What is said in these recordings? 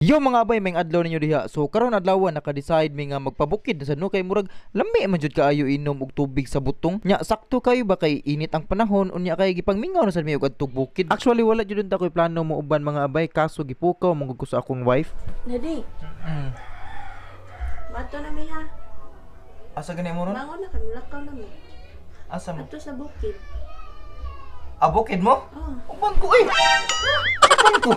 Yo mga abay, may adlaw ninyo diha. So karon adlawan naka-decide mi nga magpabukid sa no kay murag lami man jud kaayo inom og tubig sa butong. Nya sakto kayo ba kay init ang panahon unya kay gipangmingaw na sad mi og adtong bukid. Actually wala jud ta koy plano mo uban mga abay kaso gipukaw mangud ko sa akong wife. Nadi, Mm. mato na mi ha. Asa gani mo ron? Bangon na kami, lakaw na mi. Asa mo? Ato sa bukid. Bukid mo? Oh. Uban ko eh. Uban ko.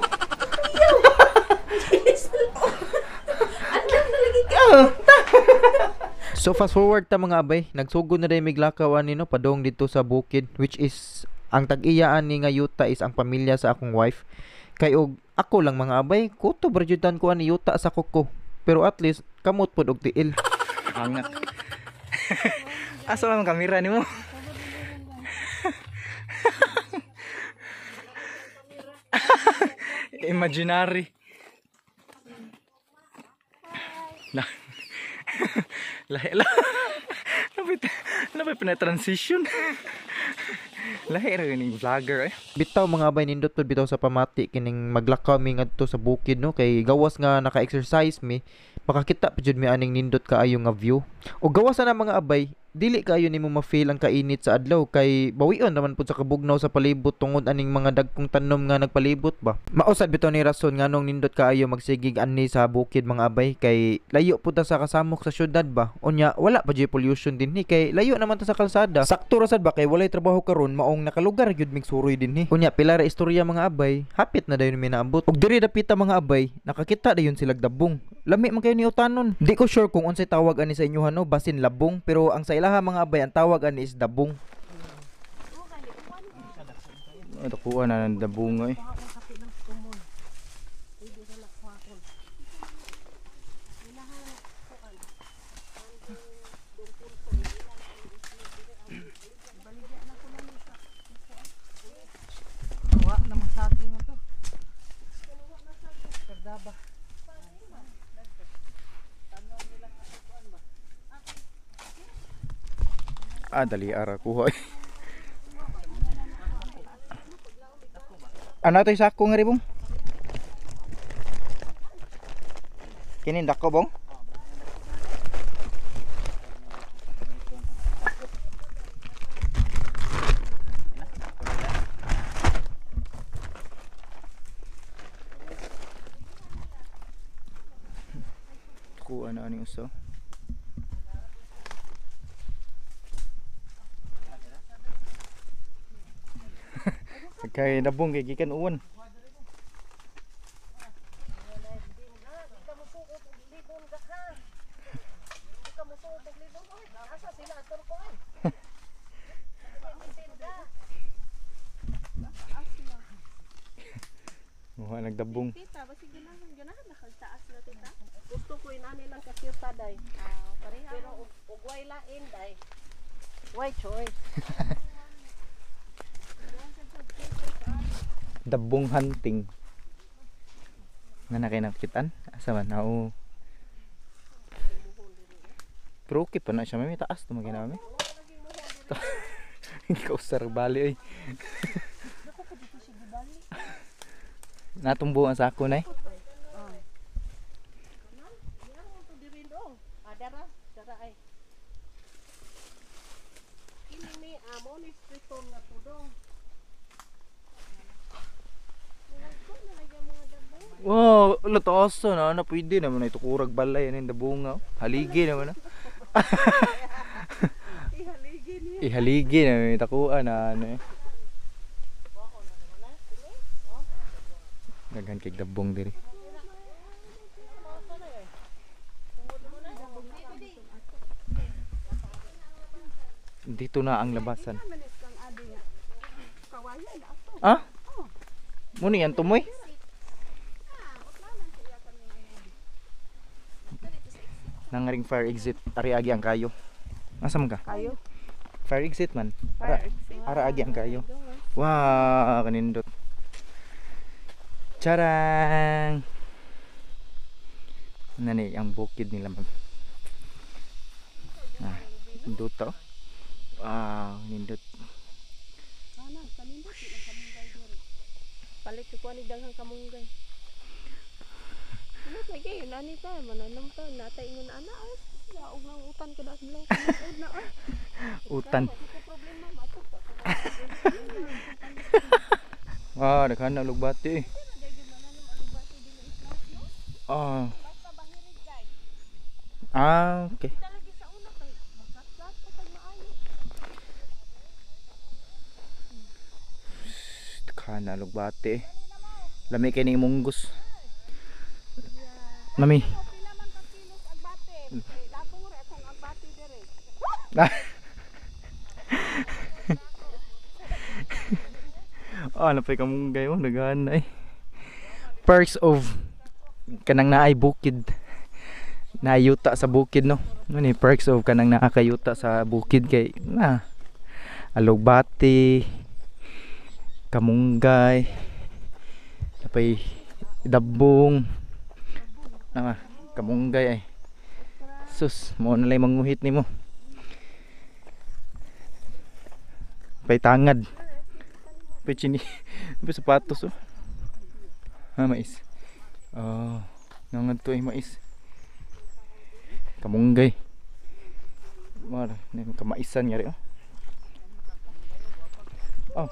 Andam na lagi ka. So fast forward ta mga abay, nagsugod na rin miglakaw ani no padong dito sa bukid which is ang tag-iyaan ni nga yuta is ang pamilya sa akong wife. Kay og ako lang mga abay, kuto brajudan ko ani yuta sa kuko. Pero at least kamot pod og tiil. Hangat. Asa man ang kamera nimo? Imaginary. Lah. Lahi lah. Lapit na transition. Lahi ra ning vlogger eh. Bitaw mga abay nindot pod bitaw sa pamati kining maglakaw mi ngadto sa bukid no kay gawas nga naka-exercise mi makakita pa jud mi aning nindot kaayo nga view. O gawas na mga abay, dili kaayo nimo ma-feel ang kainit sa adlaw kay bawion naman pud sa kabugnaw sa palibot tungod aning mga dagkong tanom nga nagpalibot ba. Mausad bitaw ni rason nganong nindot kaayo magsigig ani sa bukid mga abay kay layo pud ta sa kasamok sa syudad ba. Unya wala pa jud pollution dinhi kay layo naman ta sa kalsada. Sakto ra sad ba kay walay trabaho karon maong nakalugar gyud mig suroy dinhi. Unya pila ra istorya mga abay, hapit na dayon mi naabot. Ug diri dapita mga abay, nakakita dayon silag dabong. Lami man kayo ni utanon. Di ko sure kung unsay tawag ani sa inyo no, basin labong pero ang sa ilaha mga abay ang tawag ani is dabong. Ito kuha na ng dabunga eh. Dali ara kuha eh. Ano to sako nga ribong? Kinin dako bong? Kuha na ani uso. Kay nabong kay gikan uwan. Muha nagdabong. Tita, basig ganahan nakagtaas na tita. Gusto ko inani lang kasyuta day. Pero ug way lain day. Why choice? Dabong hunting. Nga na kayo nakitaan? Asa man? Oo. Pero okay pa na siya. May taas ito magina kami. Hindi ka usar bali ay. Natumbo ang sako na eh. Dara ay. Ini ni amo ni striton nga pudong. Wow, latoso na. Ano pwede naman na ito kurag balay. Ano yung dabunga. Haligi naman na. Ihaligi na. May takuan na ano eh. Naghan kay dabong diri. Dito na ang labasan. Ah? Muni yan tumoy? Nangaring fire exit. Ari agi ang kayo. Asa man ka? Kayo. Fire exit man. Fire exit. Ara agi ang kayo. Wow, kanindot. Charang! Nani ang bukid nila mag. Nindot to. Wow, nindot. Palit ko ni daghang kamunggay. yun ani tayo mananam tayo natay ingon ana ay daog nang utan ko das bilang sunod na ay. Utan. Ko problema mato pa. Ah, daghan na lugbati. Ah. Ah, okay. Lagi sa una kay makaslat ko pag maayo. Daghan na lugbati. Lami kay ning munggos. Mami. Pila man ka kilos agbate. Kay dako ra akong agbate dire. Ah, napay kamong gayo, daghan ay. Perks of kanang naay bukid. Naayuta sa bukid no. Ano ni perks of kanang nakakayuta sa bukid kay na alugbati, kamunggay, napay dabong. Na kamunggay ay. Sus, mo na lay manguhit nimo. Pay tangad. Pay chini. Pay sapatos oh. Ah, mais. Oh, nangad to ay mais. Kamunggay. Mar, kamaisan nga rin oh. Oh,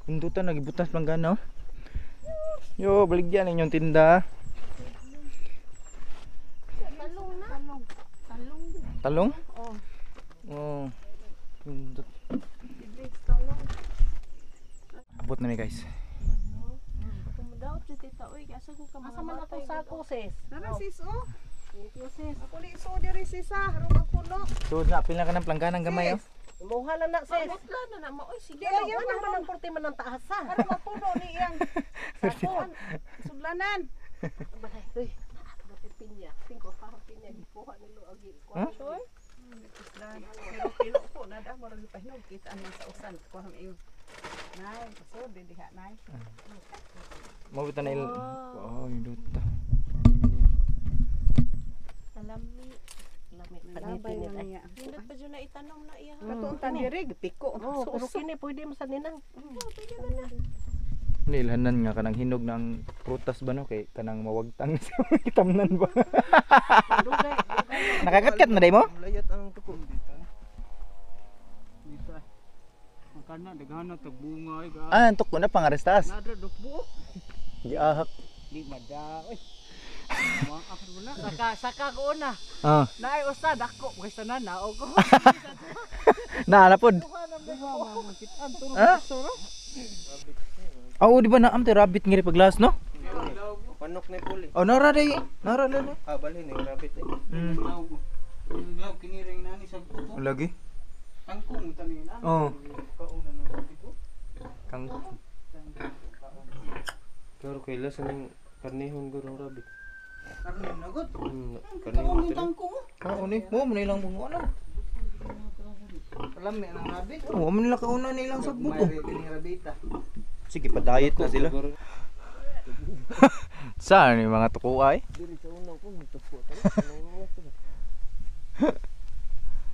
kundutan nagibutas planggana oh. Yo, baligyan inyong tinda. Talong na. Talong. Talong? Oh, Oh. Kundut. ibig talong. Abot na mi guys. Kumadaot si tita oy asa ko ka mga Asa man bata, ato sako sis? Nara sis oh. Thank you sis. Ako ni iso diri sis ha, harong ako no. So na pila ka ng plangganang gamay oh. Imuha lang na sis. Pagutla na na mo oy sige. Di ayo man ang porte man ang taas ha. Harong ako no ni iyang sako. Sudlanan. Balay oy. Pinya, 5 pa pinya gikuha nilo agi. Huh? Sure. Pino po na da mo rin pahinog kita ang sa usan ko ham iyo. Nay, so di diha nay. Mo bita na il. Oh, yung duta. Salami. Lami Labay panitin na nila. niya. Hindi pa dyan na itanong na iya. Katuon tan diri piko. Oh, So pero uso. kini pwede mo sa ninang. Nilhanan nga kanang hinog ng prutas ba no kay kanang mawagtang sa itamnan ba. Dugay. Nakakatkat na day mo? Layat ang tuko dito. Dito. Ang kana daghan na tag bunga ay ga. Ah, antok ko na pangarestas. Nada dukbo. Giahak. Di mada. Oy. Mga afro na. Saka ko na. Ah, Naay usa dako kay tanan na og ko. naala pod. Kitaan tulog Ah? soro. Oh, di ba naam te rabbit ngiri paglas no? Panok ni puli. Oh, nara day. Nara na. Ah, balhin ni rabbit eh. Mm. Ngaw kiniring nani sa puto. Lagi. Tangkong tanin na. Oh. Kauna ng rabbit ko. Kang Pero kailas ang karnihon gurong rabbit. Karne nagot. Karnihon tiri. Tangkong. oh, ni mo man ilang bungo na. Alam ni ang rabbit. Oh, man nila kauna nilang sa buko. May kini rabbita. Sige, pa-diet na sila. Saan yung mga tuko ay? Dili sa unang ko tupo tani.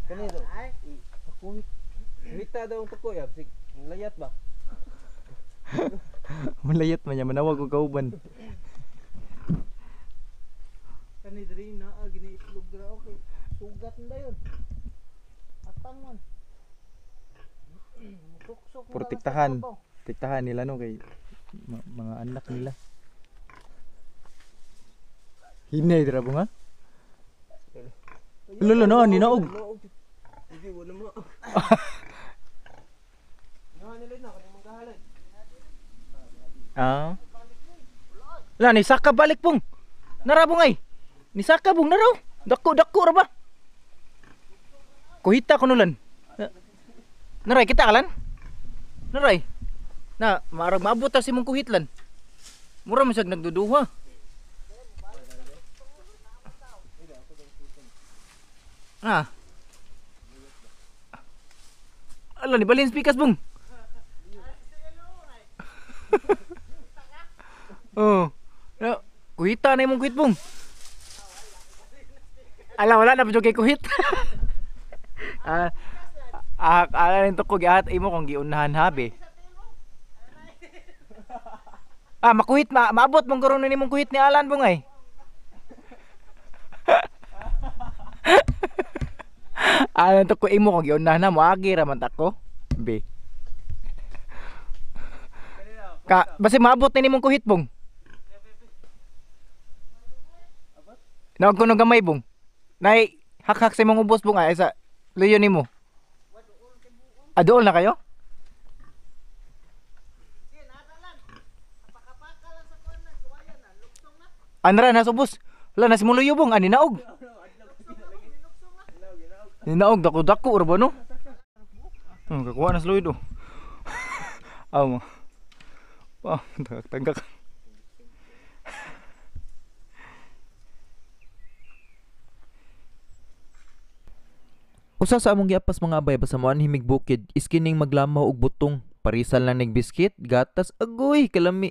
Kanito? Ako Wita daw ang tuko ya. Layat ba? Malayat man niya, manawag og kauban. Kani diri na gini itlog dira okay. Sugat na yun. Atang man. Tuksok mo Protektahan. Tiktahan nila no kay mga anak nila. Hinay dira bunga. Lolo no, ni naog. Hindi wala mo. Nila na kani maghahalay. Ah. La ni saka balik pong. Nara bungay. Ni saka bung naraw. Dako ra ba? Kuhita ko nulan. Naray kita kalan? Naray. Na, marag maabot ta si mong kuhitlan. Mura man siyag nagduduha. Ah. Ala ni balin speakers bung. Oh. Na, kuhita na imong kuhit bung. Ala wala na pa kay kuhit. Ala nito ko giat imo kung giunahan habi. Ah, makuhit maabot mong karon ni mong kuhit ni Alan bungay. Ano to ko imo kung giunahan na mo agi ra man tako. Be. Basi maabot ni nimong kuhit bong. Naog ko no gamay bong. Nay hak-hak sa imong ubos bong ay sa luyo nimo. Adool na kayo? Anra na subos. Wala na si mong luyo bong ani naog. Ninaog dako-dako ra ba no? Kakuha na sa luyo do. Aw mo. Wow, tagak. Usa sa among giapas mga abay basta mo himig bukid is kining maglamaw og butong. Parisal lang ning biskit, gatas, agoy kalami.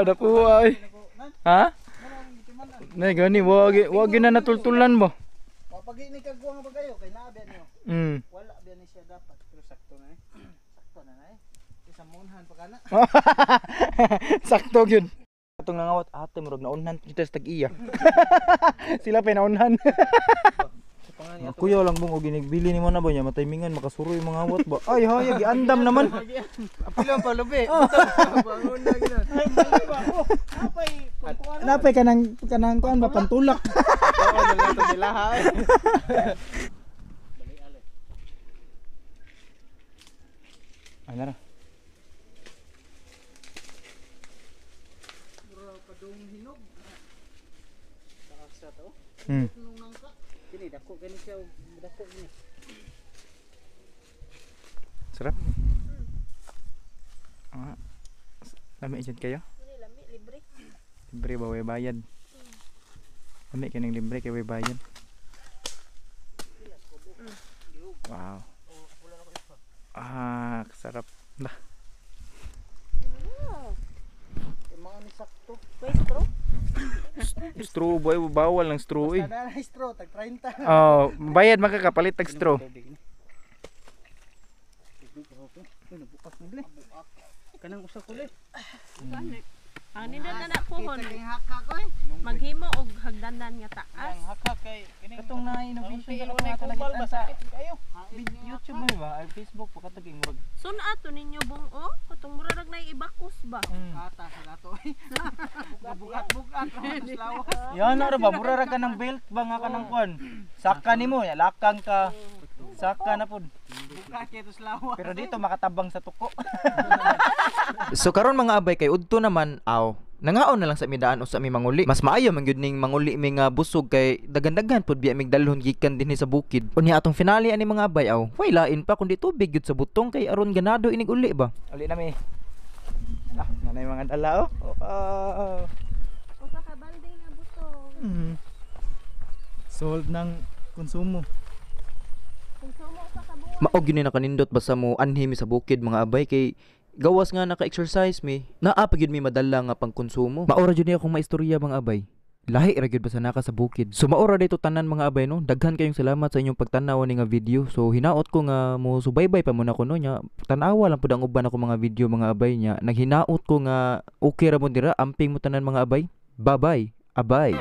Nakuha ay. Ha? Nay gani wag na natultulan mo. Pag ini kagwa nga ba kayo kay naa biya niyo. Wala biya ni siya dapat pero sakto na eh. Sakto na na eh. Isa munhan pa kana. Sakto gyud. Atong nangawat ate murag naunhan kita sa tag-iya. Sila pa naunhan. Kuya lang bong og ginigbili nimo na ba nya matimingan makasuroy mga awat ba. Ay hayag giandam naman. Apilo pa lubi. Bangon na ginan. Ay ba. Napay kanang kuan ba pantulak. Oo nalato nila ha. Ano na? Padung hinog. Taksa to. Nung nangka. Kini dako gani siya dako ni. Sarap. Lami dyan kayo? Lami libre. Libre ba way bayad? Lami kining libre kay way bayad. Wow. Sarap. Nah. Mga ni sakto. May straw? Straw boy, bawal ng straw eh. Kada na straw tag 30. Oh, bayad makakapalit tag straw. Bukas mo ble. Kanang usa ko le. Ani na na pohon. Kita ning haka ko eh. Maghimo og hagdanan nga taas. Haka kay kining Katong na innovation Ang ko pinay na kubal ba sa sakit kayo. YouTube mo ba? Ay Facebook pa kataging murag. Sun ato ninyo bong o katong mura rag nay ibakos ba. Ata sa dato eh. Bugat-bugat tapos lawas. Yan na ra ba mura ra ka ng belt ba nga kanang kwan. Saka nimo ya lakang ka. Saka na pud. Bugat kay tapos lawas. Pero dito makatabang sa tuko. So karon mga abay kay udto naman aw. Nangaon na lang sa midaan o sa mi manguli. Mas maayo man gyud ning manguli mi nga busog kay dagan-dagan pud biya mig dalhon gikan dinhi sa bukid. Unya atong finale ani mga abay aw. Way lain pa kundi tubig gyud sa butong kay aron ganado inig uli ba. Uli na mi. Nanay mga dala oh. Usa ka balde nga butong. Sold ng konsumo. Kung sumo usa ka buwan. Maog yun na kanindot basta mo anhi mi sa bukid mga abay kay gawas nga naka-exercise mi, naa pa gyud mi madala nga pangkonsumo. Maora jud ni akong maistorya mga abay. Lahi ra gyud basta naka sa bukid. So maora dito tanan mga abay no. Daghan kayong salamat sa inyong pagtanaw ni nga video. So hinaot ko nga mo subaybay pa muna ko no nya. Tanawa lang pud ang uban ako mga video mga abay nya. Naghinaot ko nga okay ra mo dira amping mo tanan mga abay. Bye-bye. Abay.